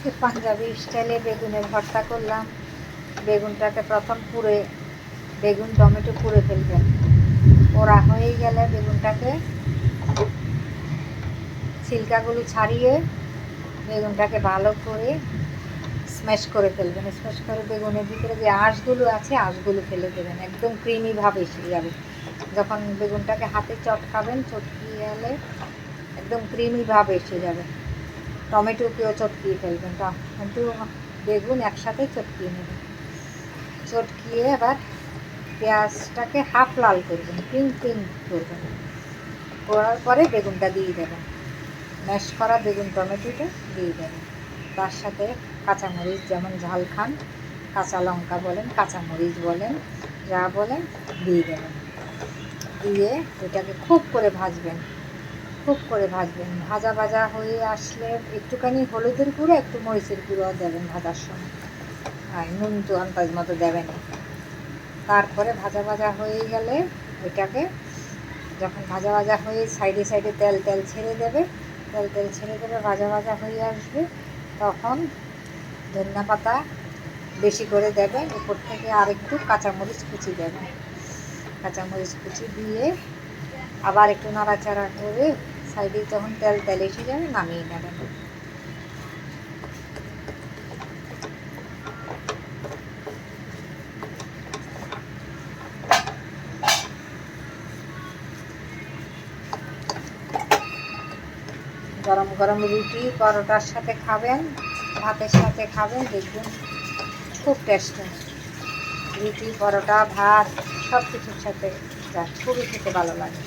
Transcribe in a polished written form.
আজকে পাঞ্জাবি স্টাইলে বেগুনের ভর্তা করলাম। বেগুনটাকে প্রথম পুড়ে বেগুন টমেটো পুড়ে ফেলবেন। পোড়া হয়ে গেলে বেগুনটাকে ছিলকাগুলো ছাড়িয়ে বেগুনটাকে ভালো করে স্ম্যাশ করে ফেলবেন। স্ম্যাশ করে বেগুনের ভিতরে যে আঁশগুলো আছে আঁশগুলো ফেলে দেবেন। একদম ক্রিমি ভাব এসে যাবে। যখন বেগুনটাকে হাতে চটকাবেন, চটকিয়ে গেলে একদম ক্রিমি ভাব এসে যাবে। টমেটোকেও চটকিয়ে ফেলবেন, কিন্তু বেগুন একসাথে চটকিয়ে নেবেন। চটকিয়ে আবার পেঁয়াজটাকে হাফ লাল করবেন, পিঙ্ক পিঙ্ক করবেন। করার পরে বেগুনটা দিয়ে দেবেন, ম্যাশ করা বেগুন টমেটোটা দিয়ে দেবেন। তার সাথে কাঁচামরিচ, যেমন ঝাল খান, কাঁচা লঙ্কা বলেন, কাঁচামরিচ বলেন, যা বলেন দিয়ে দেবেন। দিয়ে ওইটাকে খুব করে ভাজবেন, খুব করে ভাজবেন। ভাজা ভাজা হয়ে আসলে একটুখানি হলুদের গুঁড়ো, একটু মরিচের গুঁড়ো দেবেন ভাজার সময়, আর নুন তো আন্দাজ মতো দেবেন। তারপরে ভাজা ভাজা হয়ে গেলে ওইটাকে, যখন ভাজা ভাজা হয়ে সাইডে সাইডে তেল তেল ছেড়ে দেবে, তেল তেল ছেড়ে দেবে, ভাজা ভাজা হয়ে আসবে, তখন ধনিয়া পাতা বেশি করে দেবেন। উপর থেকে আর একটু কাঁচামরিচ কুচি দেবেন। কাঁচামরিচ কুচি দিয়ে আবার একটু নাড়াচাড়া করে সাইডে যখন তেল তেল এসে যাবে নামিয়ে নেবেন। গরম গরম রুটি পরোটার সাথে খাবেন, ভাতের সাথে খাবেন, দেখবেন খুব টেস্ট হয়। রুটি, পরোটা, ভাত সব কিছুর সাথে খুবই খেতে ভালো লাগে।